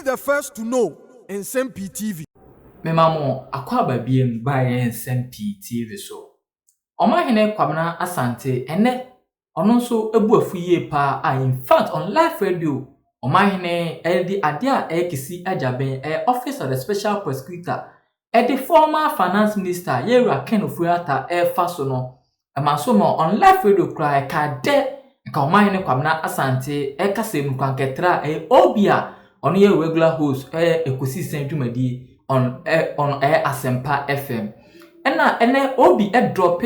the first to know Nsem-Pii TV. Me mamo akwaba biem by Nsem-Pii TV so. Omanhene Kwabena Asante ene ono so ebu afuye pa in fact on live radio Omanhene edi adia Me-Kissi Agyabeng office of the special prosecutor the former finance minister Yera Ken Ofuata faso no emasomo on live radio cry ka de nka Omanhene Kwabena Asante kasem kwanketra obia on your regular host Ekusi Sentumadi on Asempa FM ene obi drop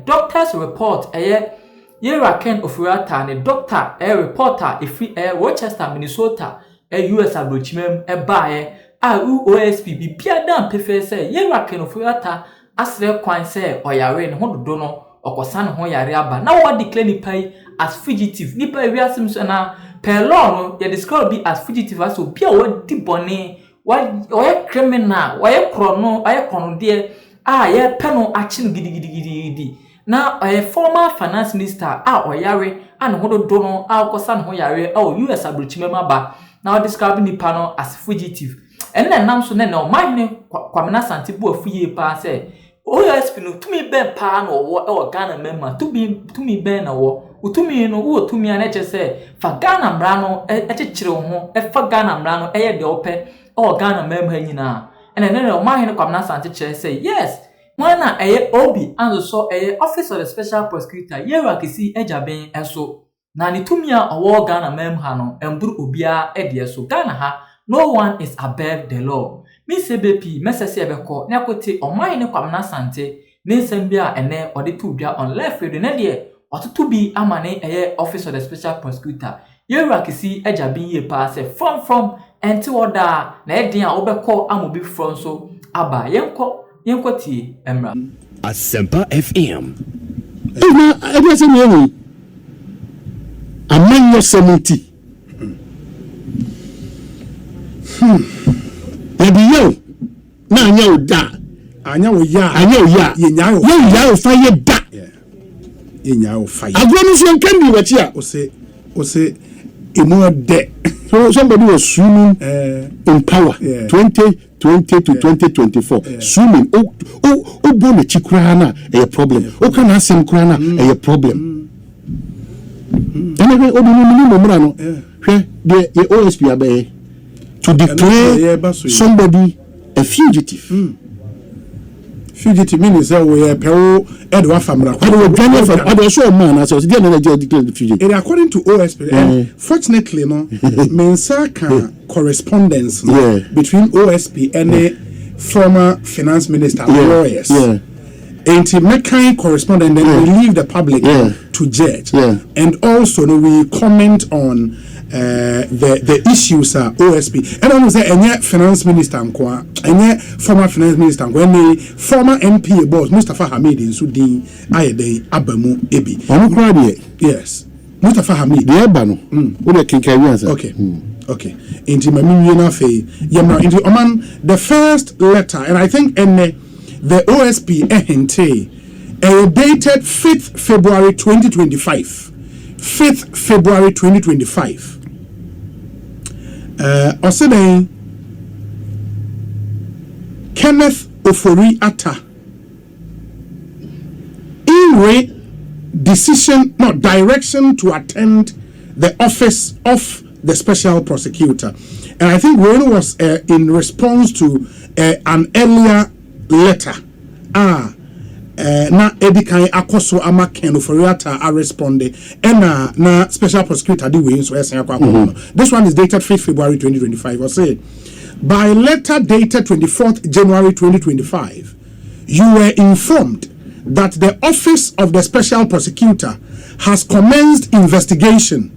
doctor's report Yera Ken Ofuata ne doctor reporter if Rochester Minnesota US abrochimem bae OSP bibia dan pefe say Yera Ken Ofuata asre kwan say oyare ne hododo no okosa ne ho yare aba na wo declare ni pai as fugitive ni pai wiasem so na per law no ye describe be as fugitive as obi a wadi bone wa criminal wa ye krono aye krono de ye peno achi no gidigidi na former finance minister oyare an hododo no okosa ne ho yare US abrochimem aba na wo describe ni pa no as fugitive and then nam so na Omanhene Kwabena Asante bu afuye pa say OSP no tumi ben pa na wo Ghana memma tumi ben na wo utumi no wo tumi an eche say fa Ghana mra no echechire ho fa Ghana mra no de ope Ghana memma nyina and then Omanhene Kwabena Asante chere say yes wana obi and so office of the special prosecutor Me-Kissi Agyabeng eso na ni tumi a owo Ghana memma no emburu obia de so Ghana ha no one is above the law. Nsem-Pii mesese ebeko na kote Omanhene Kwabena Asante nsem bia ene ode tudwa on live radio na de ototo bi amane office of the special prosecutor Me-Kissi Agyabeng ye pa se from enti oda na eden a obeko amobi from so aba yenko tie emra Asempa FM ina ebe se mi amanyo 70 Yo, na anya oda, anya oya, yenya o fire da. Yenya o fire. Agro so nkan bi wachi a, o say emo de. So somebody was swimming in power 2020 to 2024. Swimming o bo na chikura na a problem. O kan asem kura na a problem. Anyway, o do no mra no. Hwe de OSP abaye to declare somebody a fugitive. Fugitive means that we are Peru Edward Famra. According to OSP, fortunately, no, Mensa correspondence between OSP and the former finance minister lawyers. And to make kind correspondence, then we leave the public to judge. And also, we comment on the issues are OSP. And I was say any finance minister any former finance minister any former MP boss Mustafa Hamid in Sudi Ayede Abamu Ebi. Yes. Mustafa Hamid. The Ebano. Okay. Into Mamina Fe. Yamna into Oman the first letter, and I think the OSP dated 5th February 2025. 5th February 2025. Oseden Kenneth Ofori Atta direction to attend the office of the special prosecutor, and I think when was in response to an earlier letter na edikan akoso ama Ken Ofuata responde na special prosecutor di way so esen akwa. This one is dated 5th February 2025. I say by letter dated 24th January 2025 you were informed that the office of the special prosecutor has commenced investigation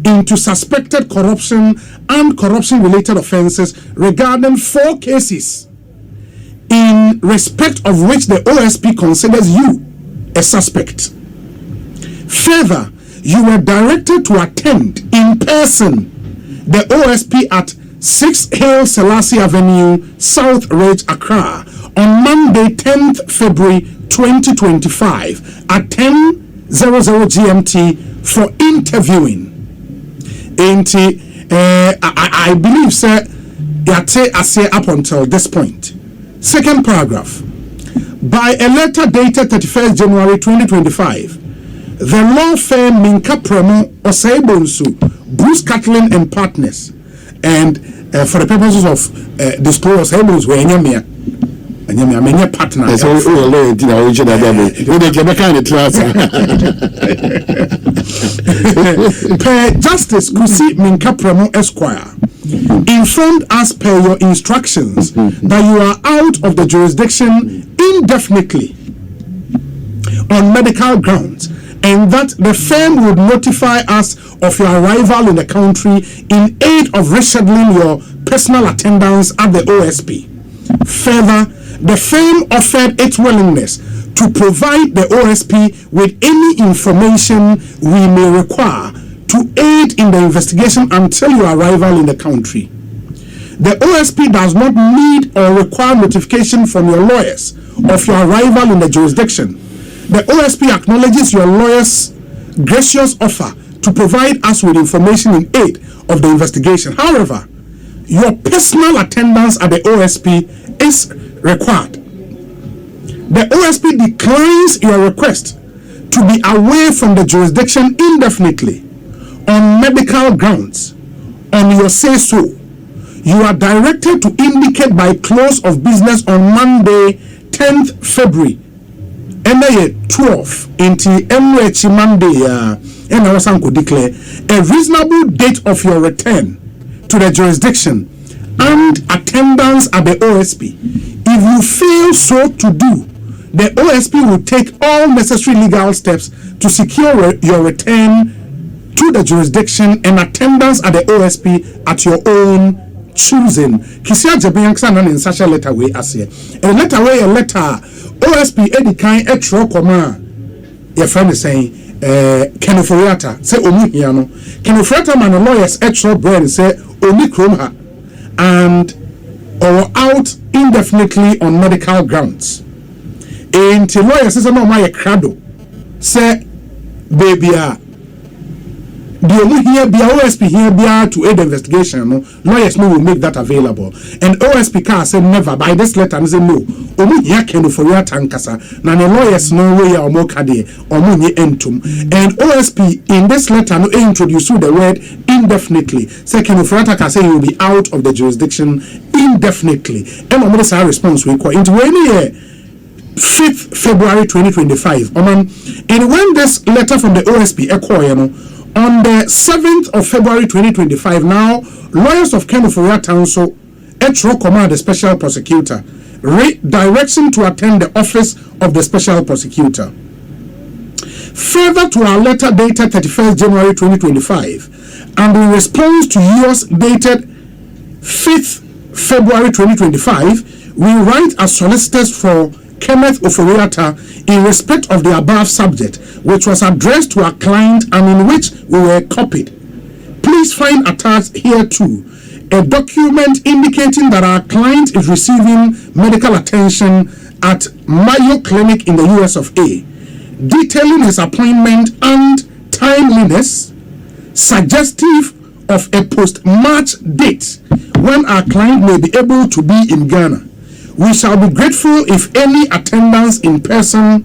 into suspected corruption and corruption related offenses regarding 4 cases in respect of which the OSP considers you a suspect. Further, you were directed to attend in person the OSP at 6 Haile Selassie Avenue, South Ridge, Accra on Monday 10th February 2025 at 10:00 GMT for interviewing. I believe, sir, Yate Ase up until this point. Second paragraph. By a letter dated 31st January 2025, the law firm Minka Premo Osaibonsu, Bruce Catlin and Partners, and for the purposes of disclosure, Osaibonsu were Enyamia partner. Per Justice Kusi Minka Premo Esquire informed us per your instructions that you are out of the jurisdiction indefinitely on medical grounds, and that the firm would notify us of your arrival in the country in aid of rescheduling your personal attendance at the OSP. Further, the firm offered its willingness to provide the OSP with any information we may require to aid in the investigation until your arrival in the country. The OSP does not need or require notification from your lawyers of your arrival in the jurisdiction. The OSP acknowledges your lawyer's gracious offer to provide us with information in aid of the investigation. However, your personal attendance at the OSP is required. The OSP declines your request to be away from the jurisdiction indefinitely on medical grounds. On your say-so, you are directed to indicate by close of business on Monday, 10th February, MA 12, into MH Monday, and I was going to declare a reasonable date of your return to the jurisdiction and attendance at the OSP. If you fail so to do, the OSP will take all necessary legal steps to secure your return to the jurisdiction and attendance at the OSP at your own choosing. Kisi Agyabeng sana in such a letter way as here. A letter way a letter OSP edikan etro koma. Your friend is saying Kenoforiata say omu hiano. Kenoforiata man lawyers etro bread say omi kromha and or out indefinitely on medical grounds. Inti lawyers say no my crado say baby the here be OSP here be to aid the investigation. No lawyers will make that available. And OSP can say never by this letter and say no. Omu here can for your tankasa. Now the lawyers no way or more kade or money entum. And OSP in this letter no introduce the word indefinitely. Second for can say you will be out of the jurisdiction indefinitely. And I'm say response we call into any 5th February 2025. And when this letter from the OSP echo, on the 7th of February 2025, now, lawyers of Kenoforiat Council, Etro Command, the Special Prosecutor, direction to attend the office of the Special Prosecutor. Further to our letter dated 31st January 2025, and in response to yours dated 5th February 2025, we write as solicitors for Kenneth Oforiata in respect of the above subject, which was addressed to our client and in which we were copied. Please find attached here too a document indicating that our client is receiving medical attention at Mayo Clinic in the US of A, detailing his appointment and timeliness, suggestive of a post-March date when our client may be able to be in Ghana. We shall be grateful if any attendance in person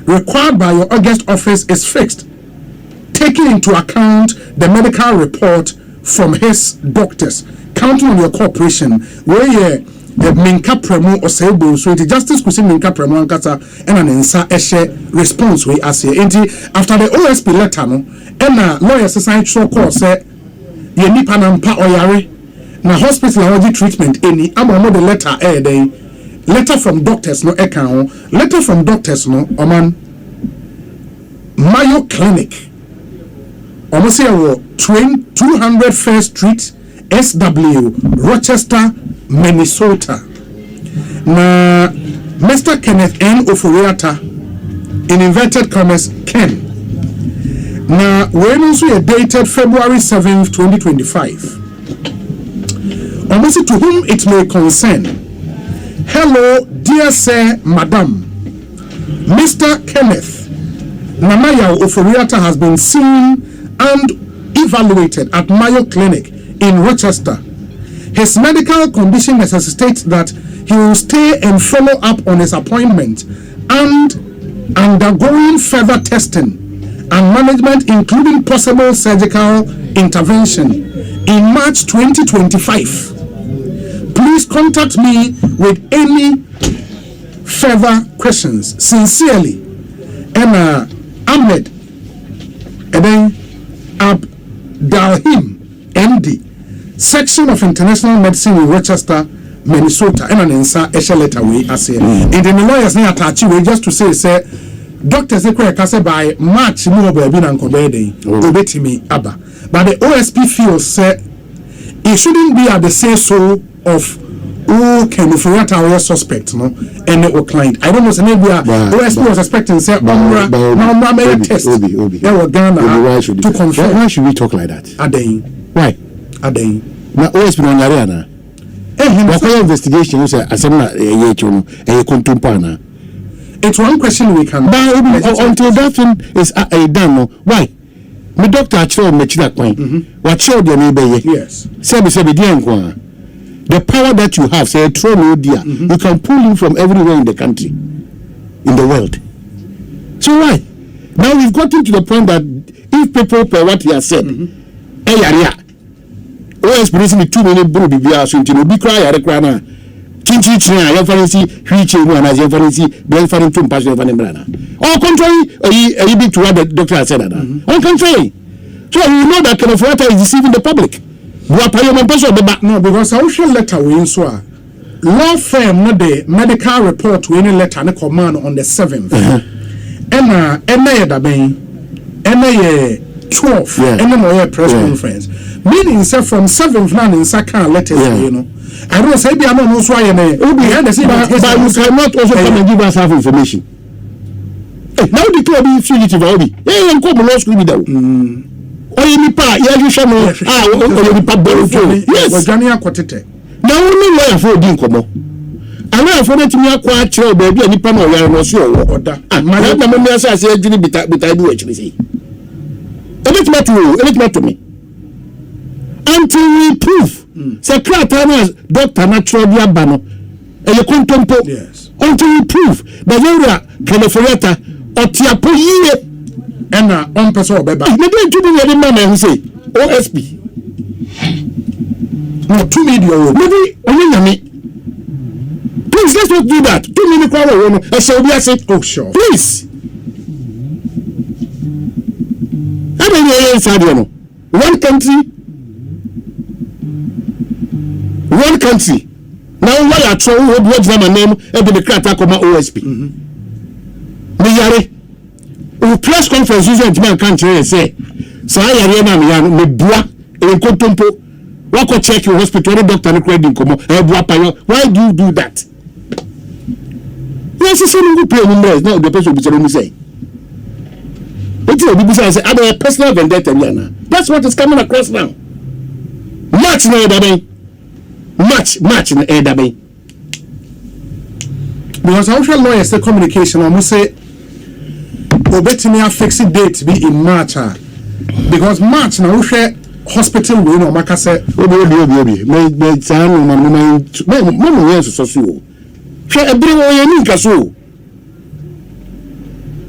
required by your August office is fixed, taking into account the medical report from his doctors. Counting on your cooperation, where the Minka Premo or Sable, so the Justice Kusi Minka Premo and Kata and an Ensa Eshe response we as here. After the OSP letter, no, and lawyers society show call say, ye nipa nampa oyare. Na hospital allergy treatment any amo the letter letter from doctors no letter from doctors no oman Mayo Clinic almost here 200 First Street SW Rochester Minnesota. Na Mr. Kenneth N. Oforiata in inverted commas Ken. Na when also dated February 7th 2025. Almost to whom it may concern. Hello, dear sir, madam. Mr. Kenneth Namaya Oforiata has been seen and evaluated at Mayo Clinic in Rochester. his medical condition necessitates that he will stay and follow up on his appointment and undergoing further testing and management, including possible surgical intervention in March 2025. Please contact me with any further questions. Sincerely, Emma Ahmed Eden Abdalhim, MD, Section of International Medicine in Rochester, Minnesota. And an answer a letter we are saying. And then the lawyers need attach we just to say doctors they say by March more baby and day obetimi aba. But the OSP feels say it shouldn't be at the say so of who can be for our suspect, no, and the client. I don't know, so maybe OSP was expecting say Umrah test. They were Ghana to confirm. Why should we talk like that? Adain. Why? Adain. Now OSP on Yariana. What investigation you say? Asana a contumpana. It's one question we can. But until that thing is done, why? My doctor actually made that point. What showed your neighbor? Yes. The power that you have, say, you can pull him from everywhere in the country, in the world. So why? Now we've gotten to the point that if people pay what he has said, OSP recently 2 million bro be so into be cry na kinchi china ya fancy hwiche no na ya fancy be fancy to pass ya fancy brana on contrary you big to what the doctor has said that on contrary, so you know that kind of water is deceiving the public. No, because I will letter we so law firm no the medical report we any letter no command on the 7th. Emma Addo-Omanhene 12 and no press conference. Meaning say from 7th now in second letters you know. I don't say be am no so aye na we behind the scene but you cannot also come and give us half information. Now the club be fugitive obi. You come law school be there. Oye nipa ya hwehwe no oye nipa boro yes wajani akotete na woni lawyer for di nkomo ala for na timi akwa akire ba bi nipa na oya no so owo oda ma na me asase adwini bita bi wachiri sei to me until we prove secretary doctor natural dia ba no e kontompo yes until we prove that you are California otiapo yiye and on person obeba maybe you do the man who say OSP no 2 million maybe only please let's not do that 2 million kwara I shall be say oh sure please I don't know inside you know one country now why are trying to watch them name every the crack come OSP me yare o press conference usually man can't say yare na me bua e kontompo wako check your hospital doctor no credit come e bua payo why do you do that yes say no go play numbers now the person be say it will be say I have a personal vendetta na that's what is coming across now match na Agyabeng match na Agyabeng because how shall lawyers say communication almost say obetimi a fixed date be in March because March na we share hospital we no maka say obi me san no me yes so share every one you need so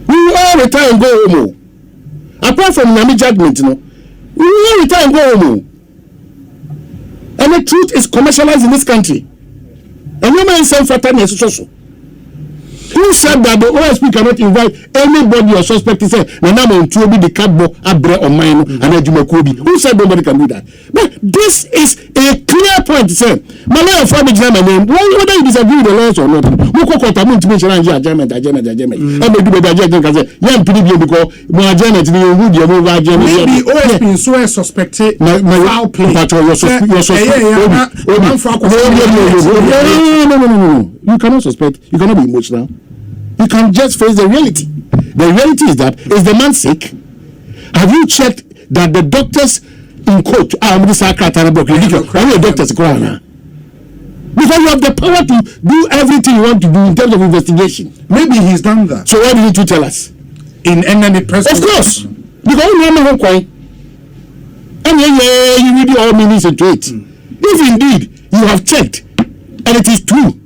we all the time go home apart from nami judgment no we all the time go home and the truth is commercialized in this country and no man say fatani so who said that the OSP cannot invite anybody or suspect to say na name to be the cardboard abre on mine and Ajumakobi? Who said nobody can do that? But this is a clear point to say my lawyer for me name whether you disagree with the laws or not we go court to mention Agyabeng I may do the Agyabeng can say yeah PDB because my Agyabeng you would you move Agyabeng maybe OSP so suspected foul play but you you cannot suspect you cannot be emotional. You can just face the reality. The reality is that is the man sick? Have you checked that the doctors in court doctors because you have the power to do everything you want to do in terms of investigation. Maybe he's done that. So why didn't you tell us? In any press? Of course. Because we know and you really all meanings into it. If indeed you have checked, and it is true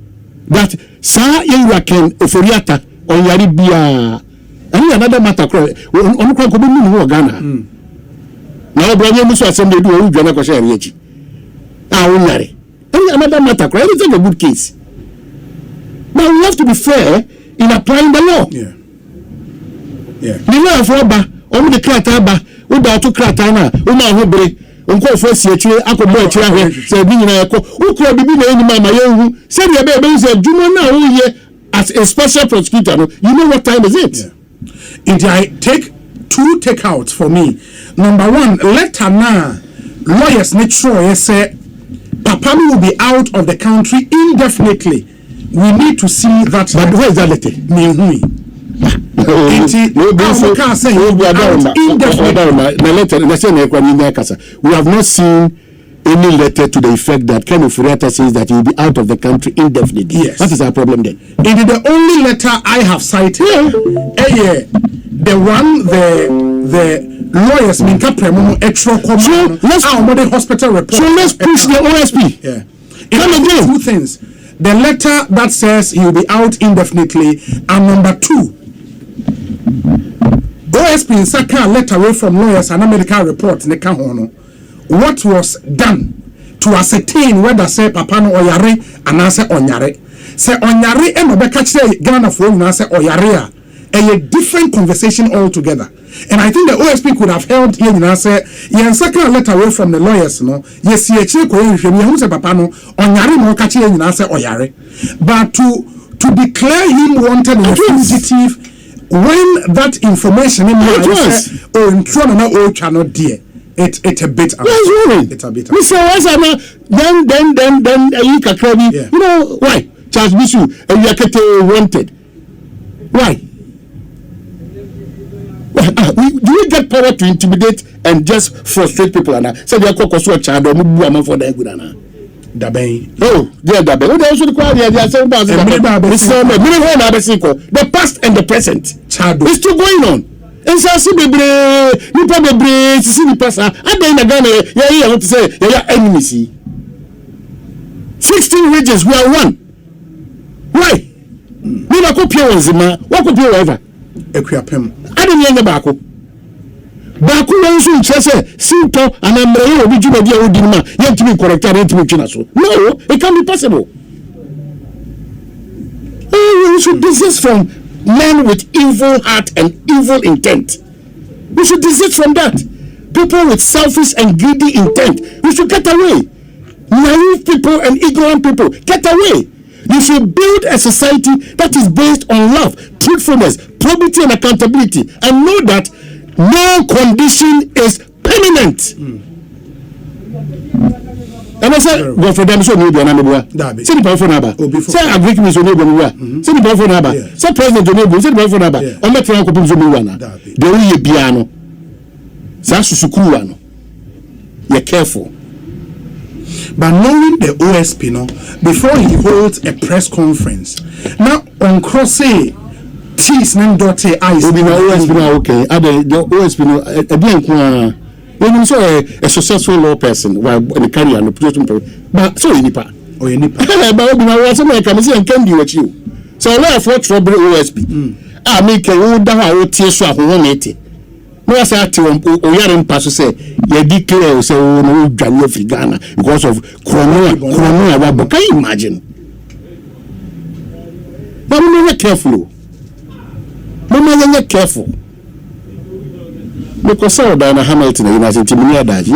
that Sir Iraken Oforiata on Yaribia, and another matter, on Ghana. Now, Brother Musa Assembly do Ghana Kosher. Another matter, it's a good case. Now we have to be fair in applying the law. Yeah. Yeah. The law of Rabba, only the Krataba, without to Kratana, Uma Uncle Fossi, Akobo, said, who could be any mamma, said your baby said, Jumana, as a special prosecutor, you know what time is it? Yeah. If I take two takeouts for me, number one, let her now lawyers make sure say Papa will be out of the country indefinitely. We need to see that. But where is that letter? We have not seen any letter to the effect that Ken Oforiata says that he will be out of the country indefinitely. Yes. What is our problem then? It is the only letter I have cited. The one the lawyers Minka Premo extra command. Let's hospital report. So let's push the OSP. Yeah. Come again. Two things. The letter that says he will be out indefinitely, and number two, OSP in Saka letter away from lawyers and medical reports. What was done to ascertain whether say Papa no oyare and answer onyare. Say onyare and obeka say Ghana for you answer oyare a different conversation altogether. And I think the OSP could have held here and say, Saka letter away from the lawyers, no, yes, ye check say Papa no onyare no catch here and answer oyare. But to declare him wanted a fugitive when that information in in Toronto or channel dear. It's a bit. It's a bit. Then you know why Charles Bisu and Yakete wanted. Why? Do we get power to intimidate and just frustrate people? And say they are called a child or Mubu for the Gudana. Agyabeng. Oh, yeah, Agyabeng. What else would call the 7,000? The past and the present. It's still going on. And so, see, you probably see the person. And then again, I want to say, your enemies. 16 regions, we are one. Why? We are copying Zima. What could be over? Equiapem. I didn't know Baku. Baku also says, Sinto, and I'm ready to be a Udima, yet to be corrected into Chinaso. No, it can be possible. Oh, we should desist from men with evil heart and evil intent. We should desist from that. People with selfish and greedy intent. We should get away. Naive people and ignorant people, get away. You should build a society that is based on love, truthfulness, probity, and accountability, and know that no condition is permanent. And I said, go for them, so maybe an amabua. Say the powerful number. Say a Greek mission, no, say the powerful number. Say President Onebu, say the powerful number. On the Franco Pumzuana. The way piano. Sasukuano. You're careful. But knowing the OSP, no, before he holds a press conference, now on crossing T's name daughter eyes. OSP now okay. The OSP no again. When you saw a successful law person, while the career and the position, but so in Nipa or in Nipa, but I was American and can do with you. So a lot of what trouble OSP. I make a old down our tears of 180. No, I said to Oyarin Passo say, you declare, say, oh, no, Ghana because of Corona. Can you imagine? But we are careful. Mama, careful. Because so Diana Hamilton, you must intimidate that.